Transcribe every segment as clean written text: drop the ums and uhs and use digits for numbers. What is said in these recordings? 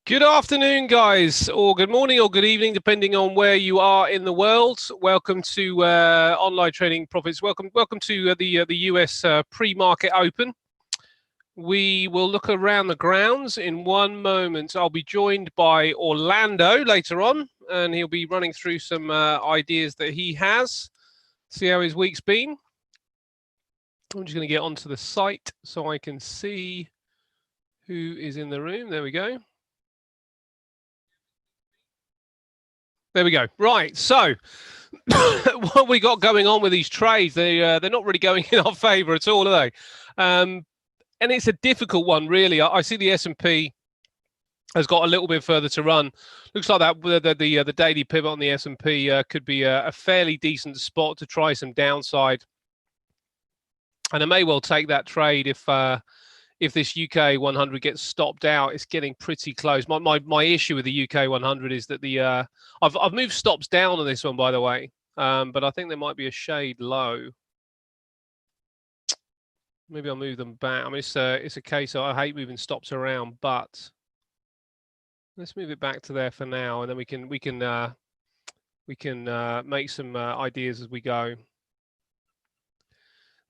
Good afternoon, guys, or good morning or good evening, depending on where you are in the world. Welcome to Online Trading Profits. Welcome to the US pre-market open. We will look around the grounds in one moment. I'll be joined by Orlando later on, and he'll be running through some ideas that he has. See how his week's been. I'm just going to get onto the site so I can see who is in the room. There we go. There we go. Right. So what we got going on with these trades, they're not really going in our favor at all, are they? And it's a difficult one, really. I see the S&P has got a little bit further to run. Looks like that the daily pivot on the S&P could be a fairly decent spot to try some downside. And I may well take that trade if this UK 100 gets stopped out. It's getting pretty close. My issue with the UK 100 is that I've moved stops down on this one, by the way, but I think there might be a shade low. Maybe I'll move them back. I mean, it's a case of I hate moving stops around, but let's move it back to there for now, and then we can make some ideas as we go.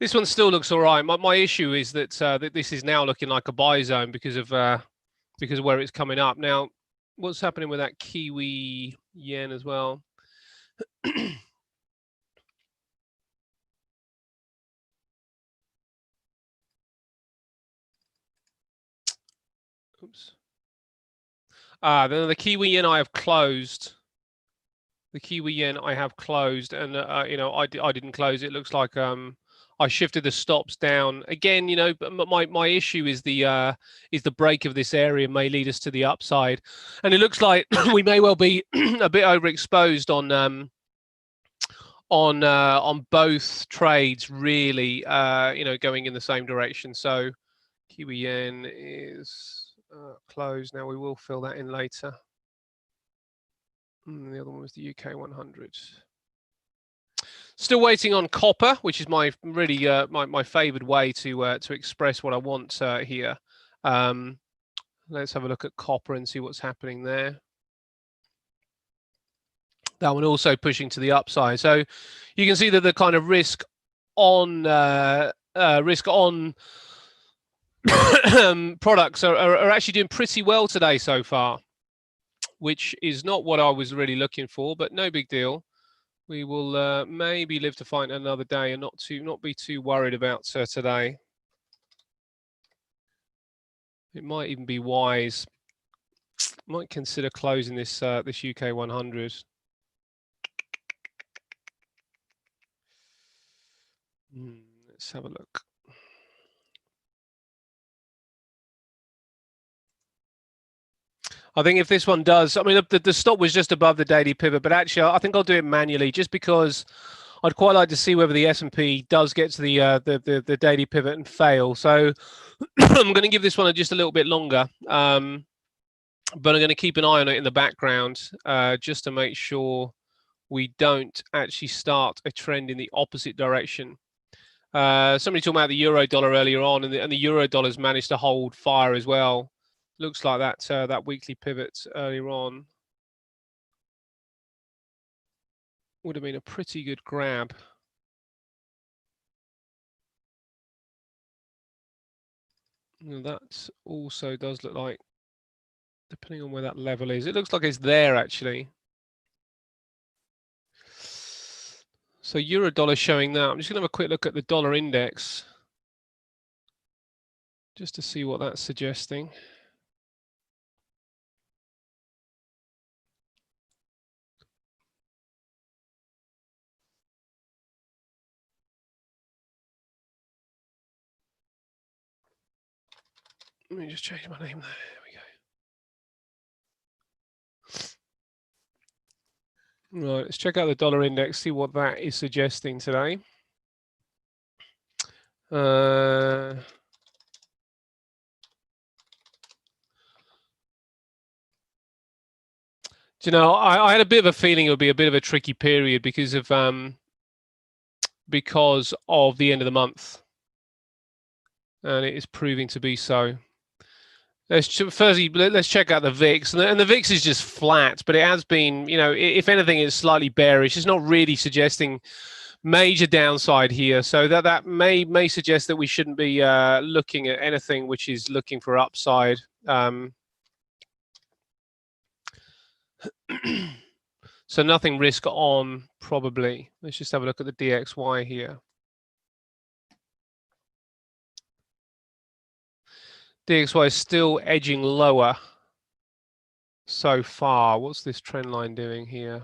This one still looks all right. My issue is that that this is now looking like a buy zone because of where it's coming up. Now, what's happening with that Kiwi yen as well? Oops. The Kiwi yen I have closed. The Kiwi yen I have closed, and I didn't close. It looks like I shifted the stops down again. But my issue is the break of this area may lead us to the upside, and it looks like we may well be a bit overexposed on both trades, really. Going in the same direction. So Kiwi yen is closed now. We will fill that in later. And the other one was the UK 100. Still waiting on copper, which is my really my favored way to express what I want here. Let's have a look at copper and see what's happening there. That one also pushing to the upside. So you can see that the kind of risk on products are actually doing pretty well today so far, which is not what I was really looking for, but no big deal. We will maybe live to fight another day and not be too worried about today. It might even be wise. Might consider closing this this UK 100. Let's have a look. I think if this one does, I mean, the stop was just above the daily pivot, but actually, I think I'll do it manually just because I'd quite like to see whether the S&P does get to the daily pivot and fail. So I'm going to give this one just a little bit longer, but I'm going to keep an eye on it in the background just to make sure we don't actually start a trend in the opposite direction. Somebody talking about the euro dollar earlier on, and the euro dollar's managed to hold fire as well. Looks like that weekly pivot earlier on would have been a pretty good grab. And that also does look like, depending on where that level is, it looks like it's there actually. So euro dollar showing that. I'm just going to have a quick look at the dollar index just to see what that's suggesting. Let me just change my name there. There we go. Right, let's check out the dollar index, see what that is suggesting today. Do you know, I had a bit of a feeling it would be a bit of a tricky period because of the end of the month, and it is proving to be so. let's check out the VIX, and the VIX is just flat, but it has been, if anything, it's slightly bearish. It's not really suggesting major downside here, so that may suggest that we shouldn't be looking at anything which is looking for upside. So nothing risk on, probably. Let's just have a look at the DXY here. DXY is still edging lower so far. What's this trend line doing here?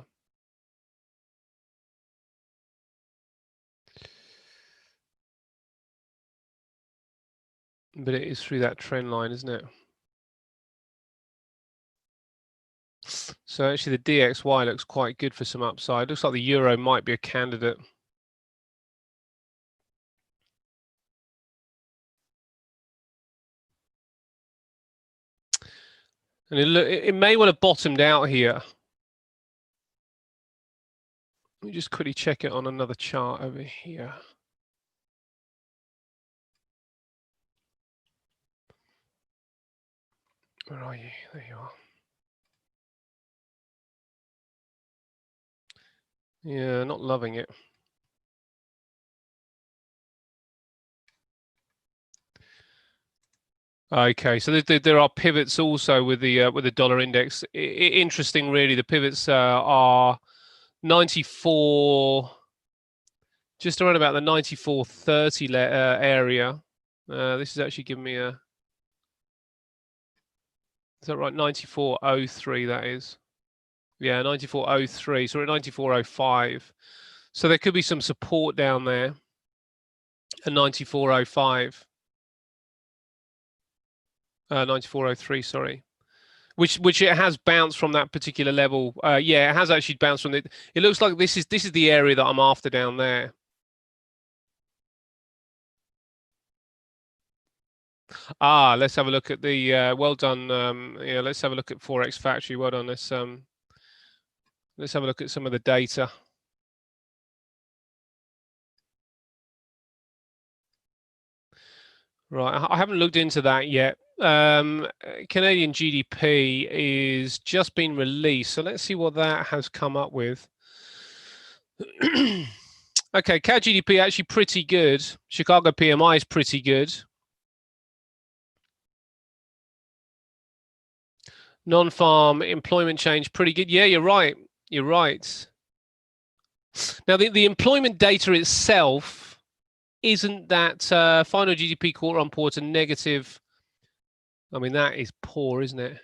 But it is through that trend line, isn't it? So actually the DXY looks quite good for some upside. Looks like the euro might be a candidate. And it may well have bottomed out here. Let me just quickly check it on another chart over here. Where are you? There you are. Yeah, not loving it. Okay, so there are pivots also with the dollar index. Interesting, really. The pivots are 94, just around about the 94.30 area. This is actually giving me a. Is that right? 94.03. That is. Yeah, 94.03. So we're at 94.05. So there could be some support down there at 94.05. 94.03, sorry. Which it has bounced from that particular level. Yeah, it has actually bounced from it. It looks like this is the area that I'm after down there. Let's have a look at the well done. Yeah, let's have a look at Forex Factory. Well done. Let's have a look at some of the data. Right, I haven't looked into that yet. Canadian GDP is just been released, so let's see what that has come up with. Okay, CAD GDP actually pretty good. Chicago PMI is pretty good. Non-farm employment change pretty good. Yeah, you're right. You're right. Now, the employment data itself isn't that final GDP quarter on quarter negative. I mean, that is poor, isn't it?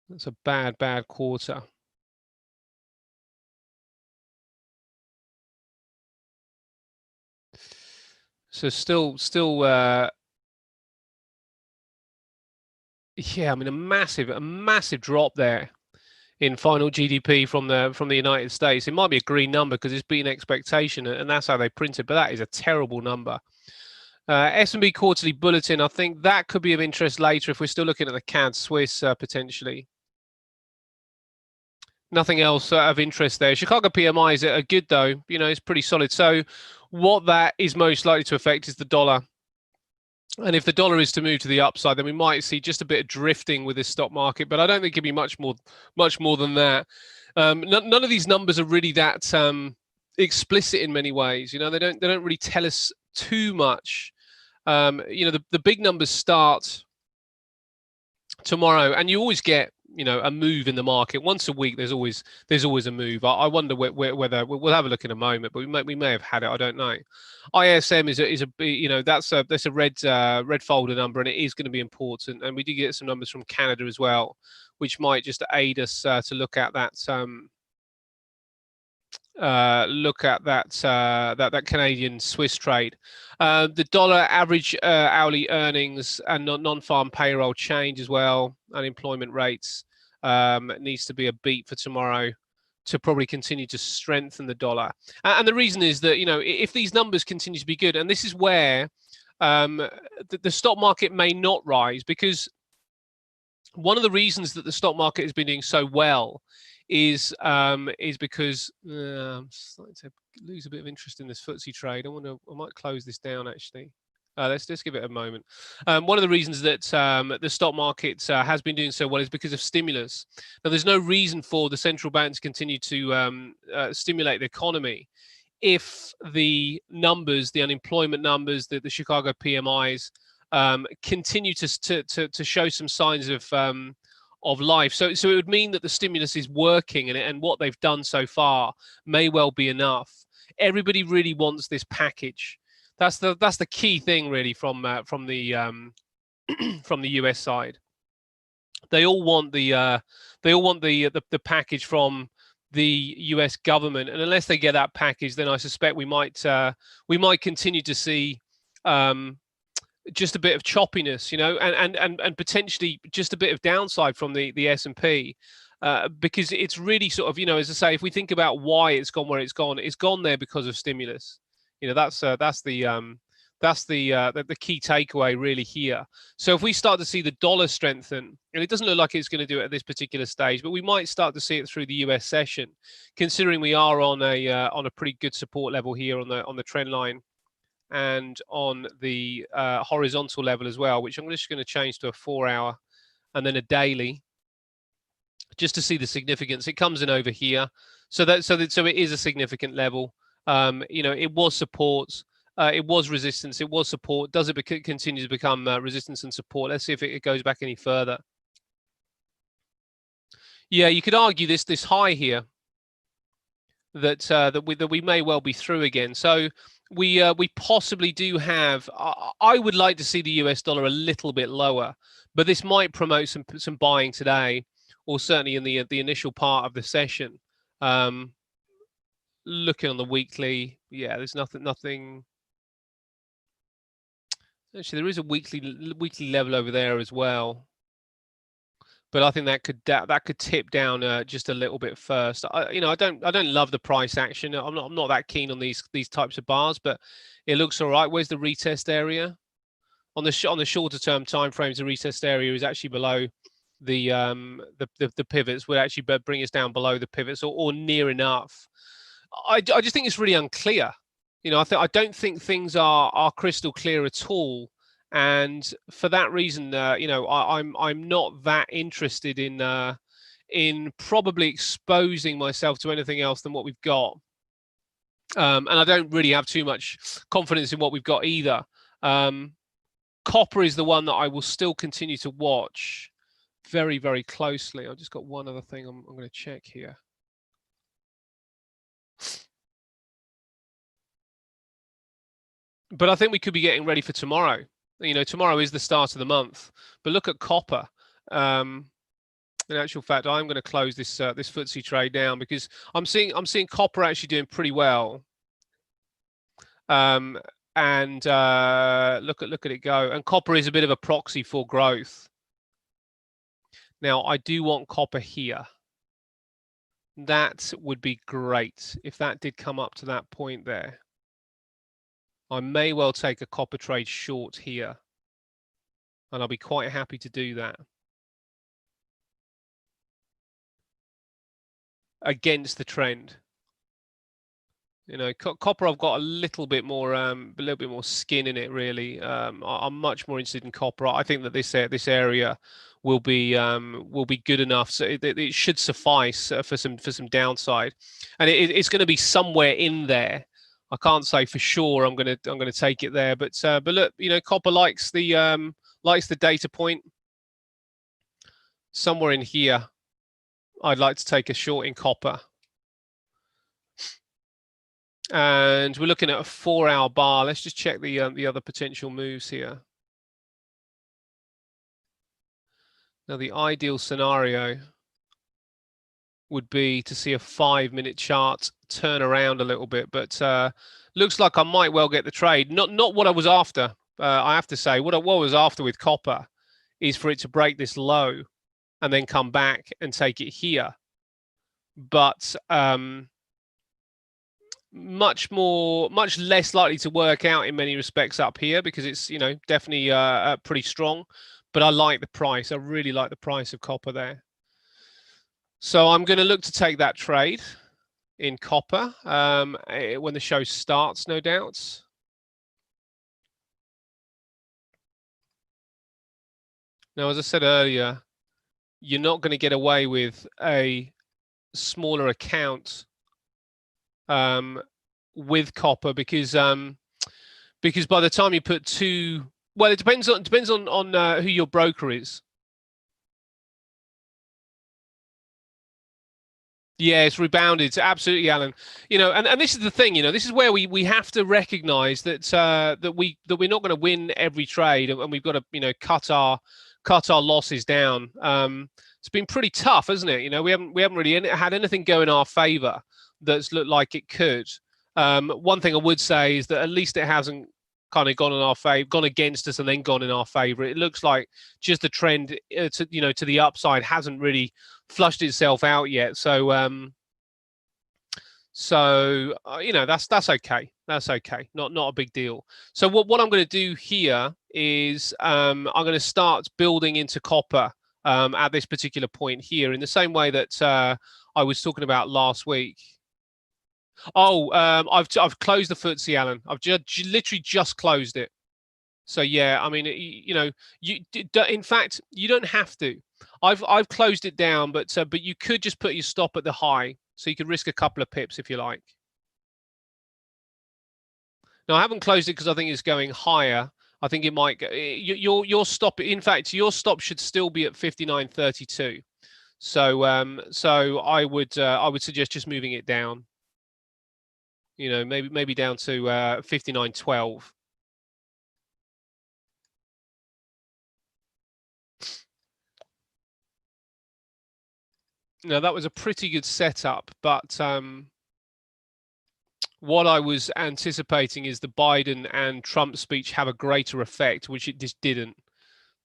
That's a bad quarter. So still, yeah, I mean, a massive drop there in final GDP from the United States. It might be a green number because it's been expectation, and that's how they print it. But that is a terrible number. S&P quarterly bulletin. I think that could be of interest later if we're still looking at the CAD Swiss potentially. Nothing else of interest there. Chicago PMIs are good though. It's pretty solid. So what that is most likely to affect is the dollar. And if the dollar is to move to the upside, then we might see just a bit of drifting with this stock market. But I don't think it'd be much more than that. None of these numbers are really that explicit in many ways. They don't really tell us too much. The big numbers start tomorrow, and you always get a move in the market once a week. There's always a move. I wonder whether we'll have a look in a moment, but we may have had it. I don't know. ISM is a that's a red folder number, and it is going to be important. And we do get some numbers from Canada as well, which might just aid us to look at that. That Canadian Swiss trade. The dollar average hourly earnings and non-farm payroll change as well. Unemployment rates needs to be a beat for tomorrow to probably continue to strengthen the dollar. And the reason is that if these numbers continue to be good, and this is where the stock market may not rise, because one of the reasons that the stock market has been doing so well is because I'm starting to lose a bit of interest in this FTSE trade. I might close this down actually. Let's just give it a moment. One of the reasons that the stock market has been doing so well is because of stimulus. Now, there's no reason for the central bank to continue to stimulate the economy if the numbers, the unemployment numbers, the Chicago PMIs continue to show some signs of life. So it would mean that the stimulus is working, and what they've done so far may well be enough. Everybody really wants this package. That's the key thing, really, from the from the US side. They all want the package from the US government, and unless they get that package, then I suspect we might continue to see just a bit of choppiness, and potentially just a bit of downside from the S&P. Because it's really sort of, as I say, if we think about why it's gone where it's gone there because of stimulus. That's the key takeaway really here. So if we start to see the dollar strengthen, and it doesn't look like it's going to do it at this particular stage, but we might start to see it through the US session, considering we are on a pretty good support level here on the trend line and on the horizontal level as well, which I'm just going to change to a 4-hour and then a daily, just to see the significance. It comes in over here, so it is a significant level. It was support, it was resistance, it was support. Does it continue to become resistance and support? Let's see if it goes back any further. Yeah, you could argue this high here that we may well be through again. So we possibly do have. I would like to see the US dollar a little bit lower, but this might promote some buying today, or certainly in the initial part of the session. Looking on the weekly, yeah, there's nothing. Actually, there is a weekly level over there as well, but I think that could tip down just a little bit first. I don't love the price action. I'm not that keen on these types of bars, but it looks all right. Where's the retest area? On the shorter term time frames, the retest area is actually below the pivots. Would actually bring us down below the pivots or near enough. I just think it's really unclear. I don't think things are crystal clear at all, and for that reason, I'm not that interested in probably exposing myself to anything else than what we've got, and I don't really have too much confidence in what we've got either. Copper is the one that I will still continue to watch very, very closely. I've just got one other thing I'm going to check here. But I think we could be getting ready for tomorrow. Tomorrow is the start of the month. But look at copper. In actual fact, I'm going to close this FTSE trade down because I'm seeing copper actually doing pretty well. And look at it go. And copper is a bit of a proxy for growth. Now, I do want copper here. That would be great if that did come up to that point there. I may well take a copper trade short here, and I'll be quite happy to do that against the trend. Copper, I've got a little bit more skin in it, really. I'm much more interested in copper. I think that this area will be good enough, so it should suffice for some downside, and it's going to be somewhere in there. I can't say for sure I'm going to take it there, but look, copper likes the data point somewhere in here. I'd like to take a short in copper, and we're looking at a 4-hour bar. Let's just check the other potential moves here. Now, the ideal scenario would be to see a 5-minute chart turn around a little bit, but looks like I might well get the trade. Not what I was after. I have to say, what I was after with copper is for it to break this low and then come back and take it here. But much less likely to work out in many respects up here because it's definitely pretty strong. But I like the price. I really like the price of copper there. So I'm going to look to take that trade in copper when the show starts, no doubt. Now, as I said earlier, you're not going to get away with a smaller account with copper because by the time you put two, well, it depends on who your broker is. Yeah, it's rebounded. Absolutely, Alan. And this is the thing. This is where we have to recognise that we're not going to win every trade, and we've got to cut our losses down. It's been pretty tough, hasn't it? We haven't really had anything go in our favour that's looked like it could. One thing I would say is that at least it hasn't kind of gone in our favor, gone against us, and then gone in our favor. It looks like just the trend to the upside hasn't really flushed itself out yet. So that's okay. That's okay. Not a big deal. So what I'm going to do here is I'm going to start building into copper at this particular point here, in the same way that I was talking about last week. Oh, I've closed the FTSE, Alan. I've literally just closed it. So yeah, I mean, in fact, you don't have to. I've closed it down, but you could just put your stop at the high, so you could risk a couple of pips if you like. Now, I haven't closed it because I think it's going higher. I think it might go. Your stop. In fact, your stop should still be at 59.32. So I would suggest just moving it down. Maybe down to 59.12. Now, that was a pretty good setup, but what I was anticipating is the Biden and Trump speech have a greater effect, which it just didn't.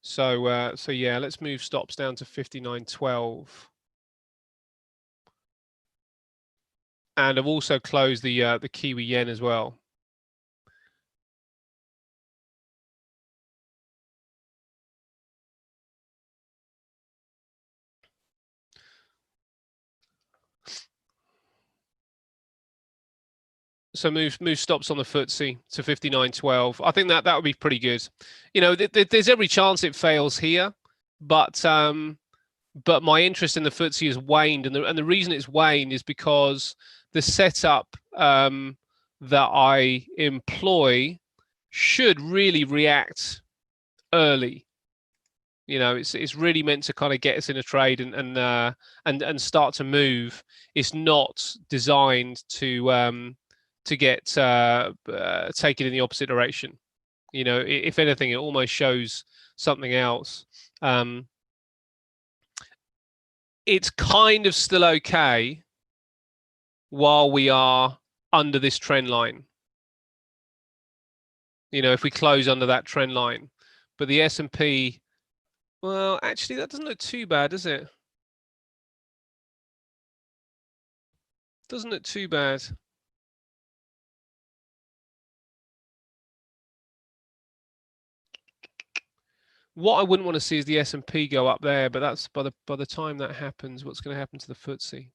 So yeah, let's move stops down to 59.12. And I've also closed the Kiwi yen as well. So move stops on the FTSE to 59.12. I think that would be pretty good. There's every chance it fails here, but my interest in the FTSE has waned, and the reason it's waned is because the setup that I employ should really react early. It's really meant to kind of get us in a trade and start to move. It's not designed to get taken in the opposite direction. If anything, it almost shows something else. It's kind of still okay while we are under this trend line. If we close under that trend line, but the S&P, well, actually, that doesn't look too bad, does it? Doesn't look too bad. What I wouldn't want to see is the S&P go up there, but that's by the time that happens, what's going to happen to the FTSE?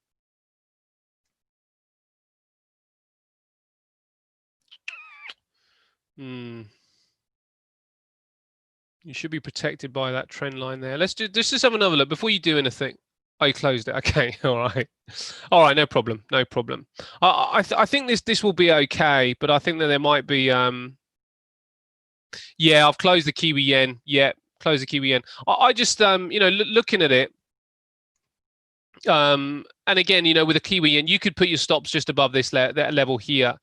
You should be protected by that trend line there. Let's just have another look before you do anything. Oh, you closed it. Okay, all right, no problem, no problem. I think this will be okay, but I think that there might be yeah, I've closed the Kiwi yen. Yeah, close the Kiwi yen. I just looking at it. And again, with a Kiwi yen, you could put your stops just above this that level here.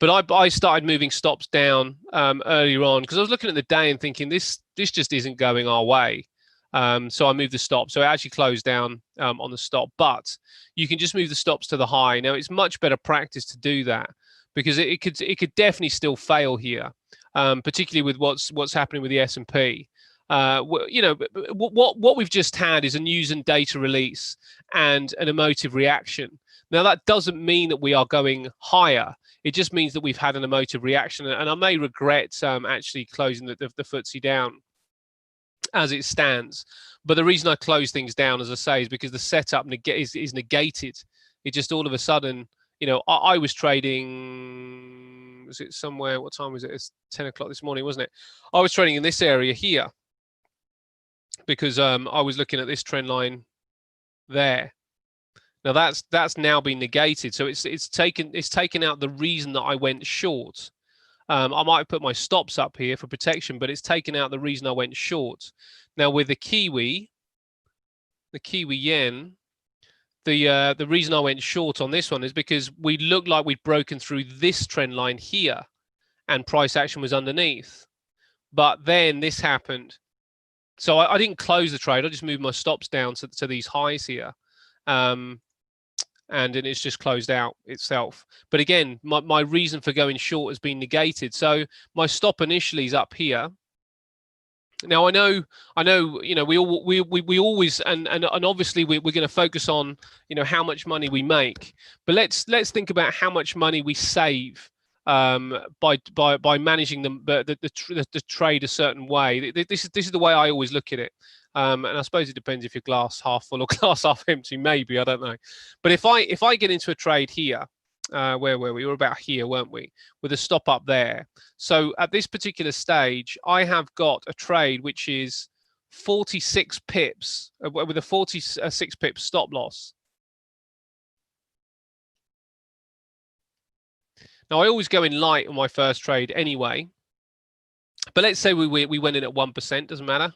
But I started moving stops down earlier on because I was looking at the day and thinking this just isn't going our way. So I moved the stop. So it actually closed down on the stop. But you can just move the stops to the high. Now it's much better practice to do that because it could definitely still fail here, particularly with what's happening with the S&P. What we've just had is a news and data release and an emotive reaction. Now, that doesn't mean that we are going higher. It just means that we've had an emotive reaction. And I may regret actually closing the FTSE down as it stands. But the reason I close things down, as I say, is because the setup is negated. It just all of a sudden, I was trading, was it somewhere, what time was it? It's 10 o'clock this morning, wasn't it? I was trading in this area here. because I was looking at this trend line there. Now that's now been negated, so it's taken out the reason that I went short. I might have put my stops up here for protection, but it's taken out the reason I went short. Now with the Kiwi yen, the reason I went short on this one is because we looked like we'd broken through this trend line here, and price action was underneath. But then this happened, so I didn't close the trade. I just moved my stops down to these highs here. And then it's just closed out itself. But again, my reason for going short has been negated. So my stop initially is up here. Now I know, you know, we always and obviously we're going to focus on, you know, how much money we make. But let's think about how much money we save by managing the trade a certain way. This is the way I always look at it. And I suppose it depends if you're glass half full or glass half empty. Maybe, I don't know. But if I get into a trade here, where were we? We were about here, weren't we? With a stop up there. So at this particular stage, I have got a trade which is 46 pips with a 46 pip stop loss. Now I always go in light on my first trade anyway. But let's say we went in at 1%. Doesn't matter.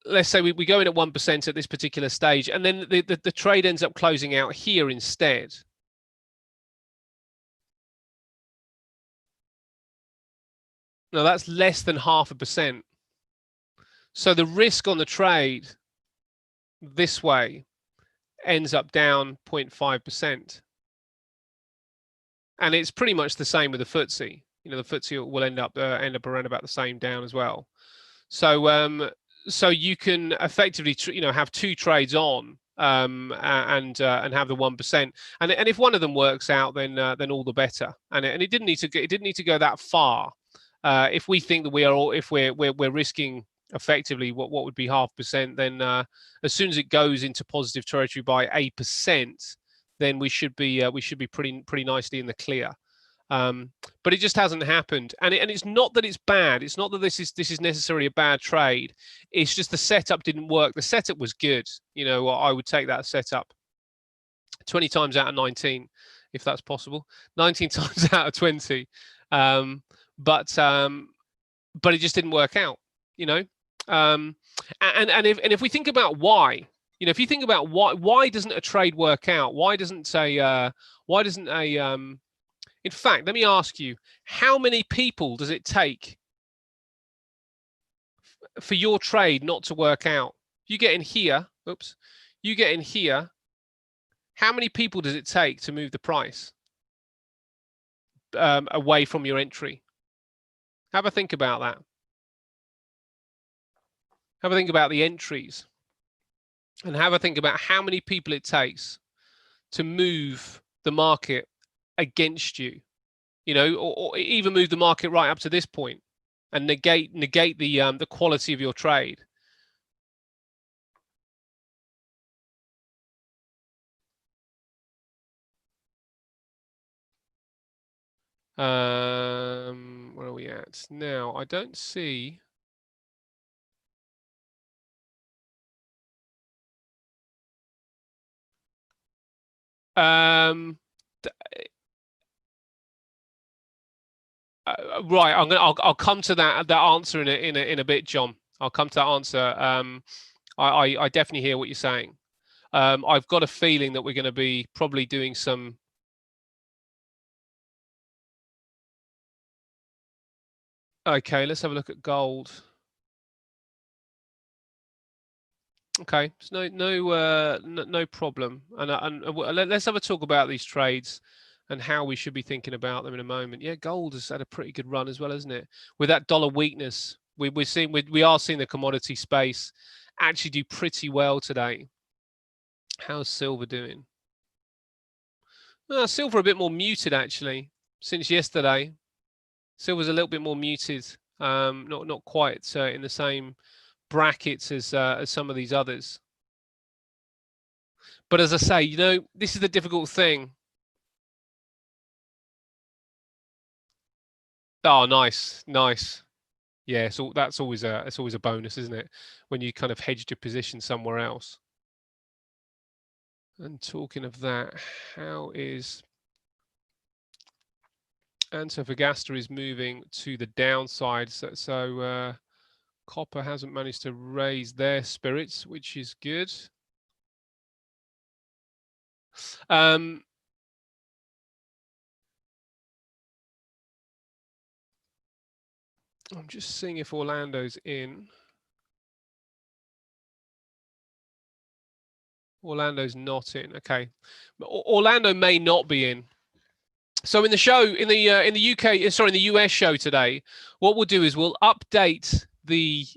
Let's say we go in at 1% at this particular stage, and then the trade ends up closing out here instead. Now that's less than 0.5%. So the risk on the trade this way ends up down 0.5%. And it's pretty much the same with the FTSE. You know, the FTSE will end up around about the same down as well. So so you can effectively, you know, have two trades on and have the 1%. And if one of them works out, then all the better. And it didn't need to go that far. If we think that we're risking effectively what would be 0.5%, then as soon as it goes into positive territory by 8%, then we should be pretty nicely in the clear. But it just hasn't happened, and it's not that it's bad. It's not that this is necessarily a bad trade. It's just the setup didn't work. The setup was good. You know, I would take that setup 20 times out of 19, if that's possible. 19 times out of 20, but it just didn't work out. You know, and if we think about why, you know, if you think about why doesn't a trade work out? Why doesn't a in fact, let me ask you, how many people does it take for your trade not to work out? You get in here, you get in here. How many people does it take to move the price away from your entry? Have a think about that. Have a think about the entries, and have a think about how many people it takes to move the market against you, you know, or even move the market right up to this point and negate the quality of your trade. Where are we at now? I don't see. Right, I'll come to that answer in a bit, John. I'll come to that answer. I definitely hear what you're saying. I've got a feeling that we're going to be probably doing some. Okay, let's have a look at gold. Okay, so no problem. And let's have a talk about these trades and how we should be thinking about them in a moment. Yeah, gold has had a pretty good run as well, hasn't it? With that dollar weakness, we are seeing the commodity space actually do pretty well today. How's silver doing? Silver a bit more muted actually since yesterday. Silver's a little bit more muted, not quite in the same brackets as some of these others. But as I say, you know, this is the difficult thing. Oh, nice. Yeah, so that's always a bonus, isn't it? When you kind of hedged your position somewhere else. And talking of that, how is Antofagasta is moving to the downside. So copper hasn't managed to raise their spirits, which is good. I'm just seeing if Orlando's in. Orlando's not in. Okay, Orlando may not be in. So in the show, in the UK, sorry, in the US show today, what we'll do is we'll update the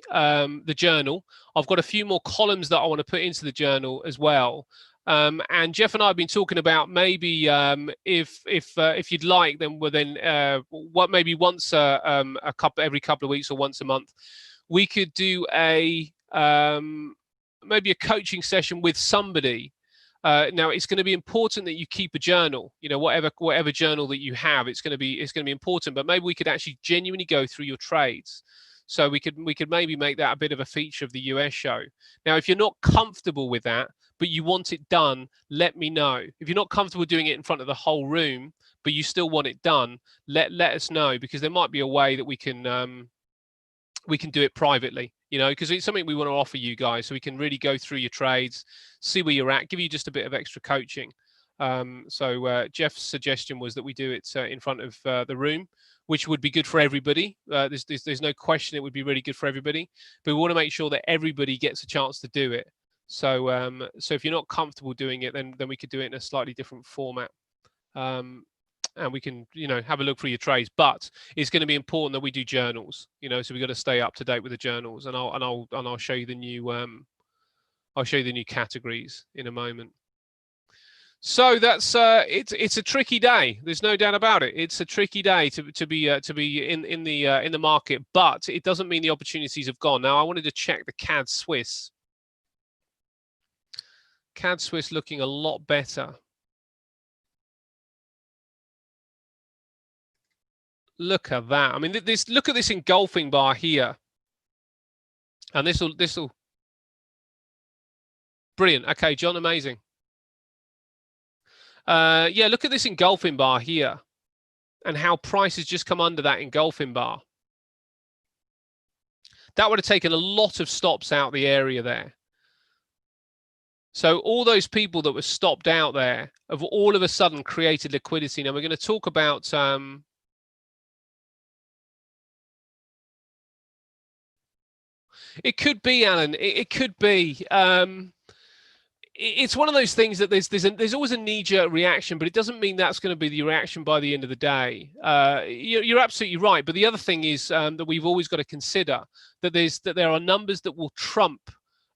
journal. I've got a few more columns that I want to put into the journal as well. And Geoff and I have been talking about maybe if you'd like, then we'll then what maybe once every couple of weeks or once a month, we could do a maybe a coaching session with somebody. Now it's going to be important that you keep a journal. You know, whatever journal that you have, it's going to be important. But maybe we could actually genuinely go through your trades. So we could maybe make that a bit of a feature of the US show. Now, if you're not comfortable with that, but you want it done, let me know. If you're not comfortable doing it in front of the whole room, but you still want it done, let us know, because there might be a way that we can do it privately, you know, because it's something we want to offer you guys, so we can really go through your trades, see where you're at, give you just a bit of extra coaching. So Geoff's suggestion was that we do it in front of the room, which would be good for everybody. There's no question it would be really good for everybody, but we want to make sure that everybody gets a chance to do it. So so if you're not comfortable doing it, then we could do it in a slightly different format. And we can, you know, have a look through your trades. But it's going to be important that we do journals, you know, so we've got to stay up to date with the journals. And I'll show you the new categories in a moment. So that's it's a tricky day. There's no doubt about it. It's a tricky day to be in the market, but it doesn't mean the opportunities have gone. Now I wanted to check the CAD Swiss. CAD Swiss looking a lot better. Look at that. I mean, look at this engulfing bar here. And this will brilliant. Okay, John, amazing. Yeah, look at this engulfing bar here and how price has just come under that engulfing bar. That would have taken a lot of stops out the area there. So all those people that were stopped out there have all of a sudden created liquidity. Now we're going to talk about it could be, Alan. It could be. It's one of those things that there's always a knee-jerk reaction, but it doesn't mean that's going to be the reaction by the end of the day. You're absolutely right. But the other thing is that we've always got to consider that there are numbers that will trump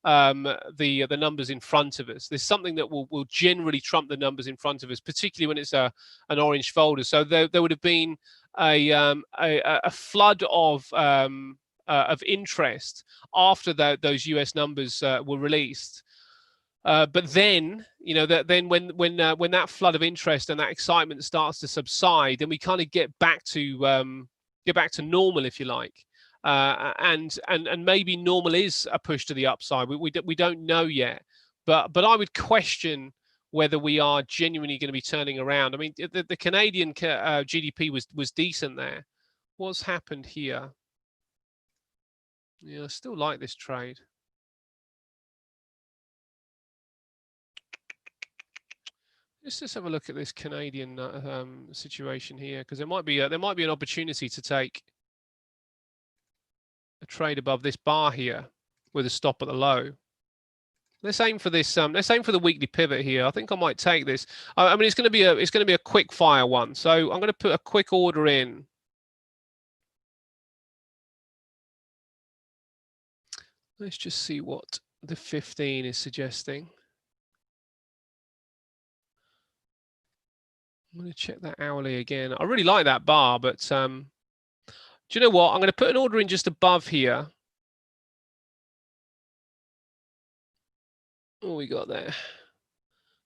the numbers in front of us. There's something that will generally trump the numbers in front of us, particularly when it's an orange folder. So there would have been a flood of interest after those US numbers were released. But then, you know, then when that flood of interest and that excitement starts to subside, then we kind of get back to normal, if you like, and maybe normal is a push to the upside. We don't know yet, but I would question whether we are genuinely going to be turning around. I mean, the Canadian GDP was decent there. What's happened here? Yeah, I still like this trade. Let's just have a look at this Canadian situation here, because there might be an opportunity to take a trade above this bar here with a stop at the low. Let's aim for this. Let's aim for the weekly pivot here. I think I might take this. I mean, it's going to be a quick fire one. So I'm going to put a quick order in. Let's just see what the 15 is suggesting. I'm going to check that hourly again. I really like that bar, but do you know what? I'm going to put an order in just above here. What we got there?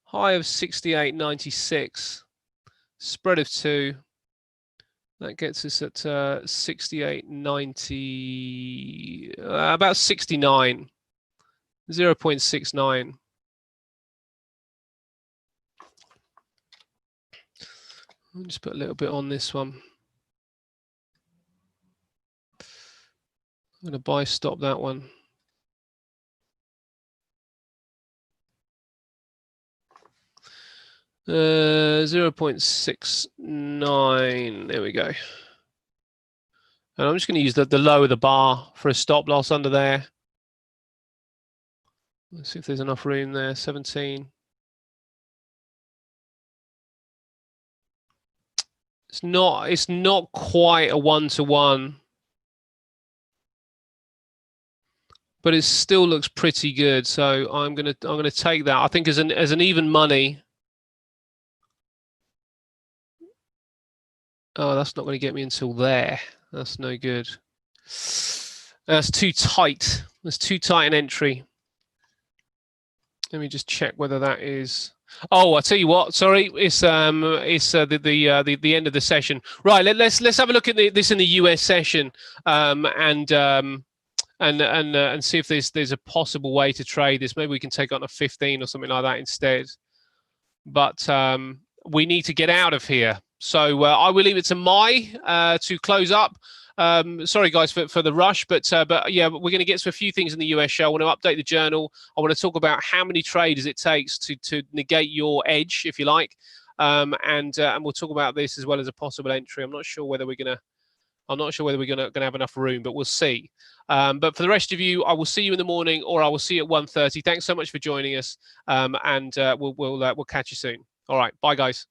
High of 68.96, spread of 2, That gets us at 68.90, about 69, 0.69. I'll just put a little bit on this one. I'm going to buy stop that one. Uh, 0.69. There we go. And I'm just going to use the low of the bar for a stop loss under there. Let's see if there's enough room there. 17. It's not quite a 1-to-1. But it still looks pretty good. So I'm gonna take that. I think as an even money. Oh, that's not going to get me until there. That's no good. That's too tight. That's too tight an entry. Let me just check whether that is. Oh, I tell you what. Sorry, it's the end of the session. Right. Let's have a look at this in the US session, and see if there's a possible way to trade this. Maybe we can take on a 15 or something like that instead. But we need to get out of here. So I will leave it to Mai to close up. Sorry, guys, for the rush, but yeah, we're going to get to a few things in the US show. I want to update the journal. I want to talk about how many traders it takes to negate your edge, if you like, and we'll talk about this as well as a possible entry. I'm not sure whether we're going to have enough room, but we'll see. But for the rest of you, I will see you in the morning, or I will see you at 1:30. Thanks so much for joining us, and we'll catch you soon. All right, bye, guys.